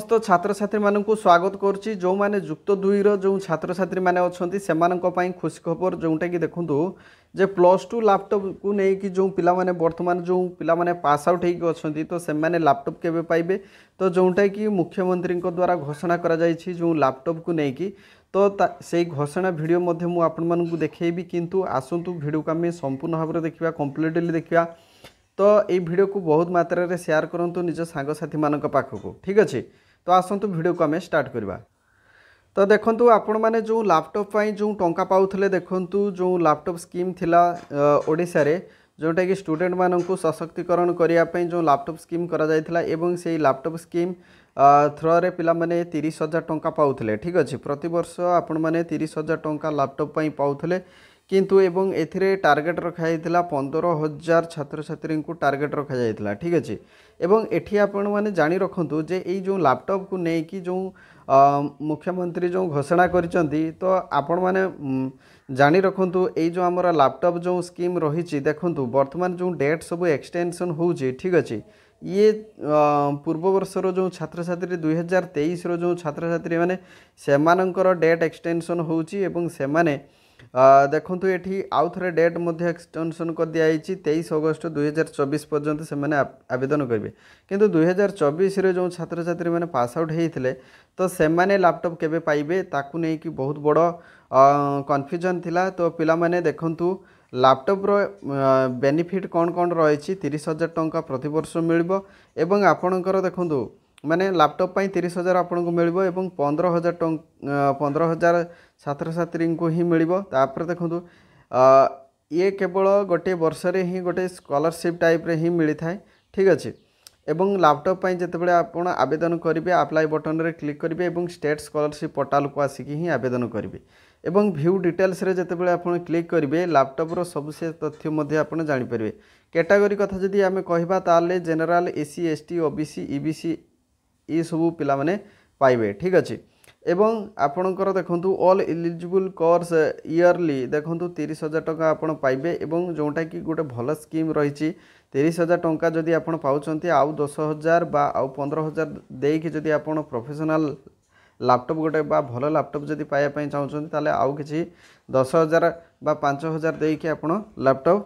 समस्त छात्र छात्री मानक स्वागत करुच्ची जो मैंने जुक्त दुई जो छात्र छात्री मैंने अच्छा से खुशी खबर जोटा कि देखूँ जे +2 लैपटॉप को लेकिन जो पिला माने वर्तमान जो पिला माने पास आउट होगी अच्छा तो से मैंने लैपटॉप केवे पाइबे तो जोटा कि मुख्यमंत्री द्वारा घोषणा करा जायछि जो लैपटॉप को लेकिन तो से घोषणा वीडियो मध्य मु आपण मानकु देखैबी किंतु आसंतु वीडियो को आम संपूर्ण भाव में देखा कंप्लीटली देखा तो ये वीडियो को बहुत मात्रा रे शेयर करंतु निज सांगसाथी मानक पाखक ठीक अच्छे तो आसंतु वीडियो को आम स्टार्ट करवा। तो देखंतु आपण माने जो लैपटॉप पाई जो टंका पाउथले देखंतु जो लैपटॉप स्कीम थिला ओडिसा रे जोटा कि स्टूडेंट मानकु सशक्तिकरण करिया पई जो लैपटॉप स्कीम करा जायथिला एवं से लैपटॉप स्कीम थ्रो रे पिला माने 30,000 टंका पाउथले ठीक अच्छे प्रति वर्ष आपण माने 30,000 टंका लैपटॉप पाई पाउथले किंतु एवं एथिरे टार्गेट रखा जाइथिला 15,000 छात्र छात्री को टार्गेट रखा जाइथिला ठीक अच्छे एवं एठी आपण माने जानी रखंतु जे एई जो लैपटॉप को नै कि जो मुख्यमंत्री जो घोषणा करिसंती तो आपण माने जानी रखंतु एई जो हमर लैपटॉप जो स्कीम रही देखंतु वर्तमान जो डेट सब एक्सटेंशन होउची ठीक अच्छे ये पूर्व वर्षर जो छात्र छात्री 2023 रो जो छात्र छात्री माने सेमानंकर डेट एक्सटेंशन होउची एवं सेमाने देखंतु एठी आउ थरे डेट मध्य एक्सटेंशन कर दिया 23 अगस्त 2024 पर्यंत से मैंने आवेदन करेंगे किंतु 2024 रे जो छात्र छात्री मैंने पास आउट होते तो से मैंने लैपटॉप केबे पाइबे ताकू नहीं कि बहुत बड़ कन्फ्यूजन थिला तो पिला माने देखंतु लैपटॉप रो बेनिफिट कौन कौन रही 30,000 टंका प्रति वर्ष मिलिबो एवं आपणकर देखंतु माने लैपटॉप पाई 30,000 आपको मिलिबो एवं 15,000 छात्र छात्री को ही मिलिबो तापर देखंतु ये केवल गोटे वर्ष रे ही गोटे स्कॉलरशिप टाइप रे ही मिली थाए ठीक अच्छे एवं लैपटॉप पाई जेतेबेले आपण आवेदन करेंगे अप्लाई बटन रे क्लिक करेंगे एवं स्टेट स्कॉलरशिप पोर्टल को आसिकी ही आवेदन करेंगे एवं व्यू डिटेल्स रे जेतेबेले आपण क्लिक करेंगे लैपटॉप रो सबसे तथ्य मध्य आपण जानि परिबे कैटेगरी कथा जदि आमे कहबा ताले general SC ST OBC EBC ये सब पिला माने पाइबे ठीक अच्छे एवं आपणकर देखंतु ऑल एलिजिबल कोर्स ईयरली देखंतु 30,000 टंका आपण पाइबे एवं जोटा कि गोटे भल स्कीम रही 30,000 टंका जदि आपण पाउचंती आउ 10,000 बा आउ 15,000 देकी जदि आपण प्रोफेशनल लैपटॉप गोटे बा भल लैपटॉप जदि पाया पई चाहउचंती ताले आउ किछि 10,000 बा 5,000 देकी आपण लैपटॉप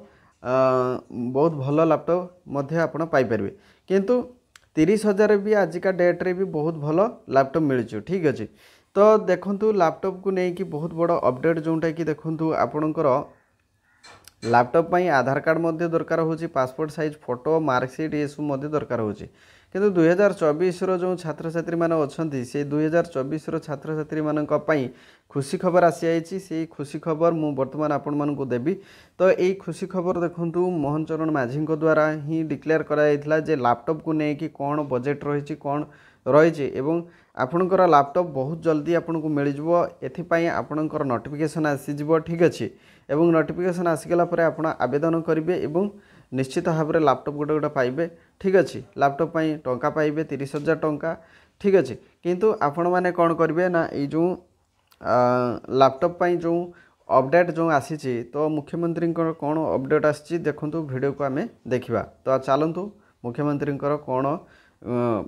बहुत भल लैपटॉप मध्य आपण पाई परबे किंतु 30,000 भी आजिका डेट रे भी बहुत भल लैपटॉप मिलूँ ठीक अच्छे तो देखंतु लैपटॉप को लेकिन बहुत बड़ अपडेट जोटा कि देखंतु आपणकर लैपटॉप पाई आधार कार्ड मध्य दरकार होची पासपोर्ट साइज फोटो मार्कशीट ये सब मध्य दरकार होची किंतु 2024 रो जो छात्र छात्री माने अछंती से 2024 रो छात्र छात्री मानक पई खुशी खबर आसी आइछि से खुशी खबर मु वर्तमान आपण मानकु देबी तो यही खुशी खबर देखंतु मोहन चरण माझी द्वारा ही डिक्लेयर करा जायथिला जे लैपटॉप को लेकिन कौन बजेट रही कौन रही एवं आपणकर लैपटॉप बहुत जल्दी आपन को मिल जिवो एथिपाई आपणकर नोटिफिकेशन आसीजिवो ठीक अच्छे एवं नोटिफिकेशन आसीगला परे आपण आवेदन करेंगे एवं निश्चित भाव में लैपटॉप गोटे गोटे पाइबे ठीक अच्छे लैपटॉप पाई टंका पाइबे 30,000 टंका ठीक अच्छे किंतु आपण माने कौन करेंगे ना ये जो लैपटॉप पाई जो अपडेट जो आसी तो मुख्यमंत्री कौन अपडेट आसी देखंतु वीडियो को आमे देखिबा तो चलतु मुख्यमंत्री कौन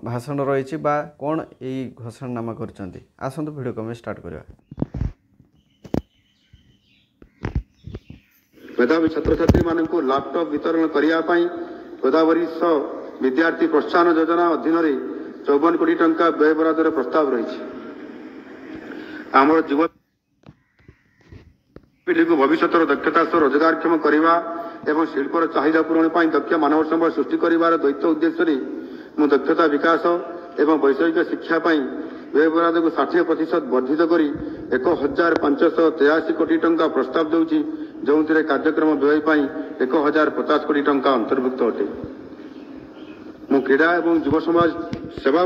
भाषण रही कौन यही घोषणानामा करछंती आसंतु वीडियो को आमे स्टार्ट करवा। मेधावी छात्र छात्री मान लैपटॉप वितरण करने गोदावरी विद्यार्थी प्रोत्साहन योजना अधीन 54 कोटी टंका व्यय बरादर प्रस्ताव रही आम युवा पीढ़ी को भविष्य दक्षता सह रोजगारक्षम करने एवं शिल्पर चाहिदा पूरण दक्ष मानव संबल सृष्टि कर द्वैत उद्देश्य मु दक्षता विकास एवं वैषयिक शिक्षा व्यय बराद को 60% वर्धित कर 1,583 कोटी टंका प्रस्ताव दूची जो कार्यक्रम व्यय 1,050 कोटी टंका अंतर्भुक्त अटे। मु क्रीड़ा एवं युव समाज सेवा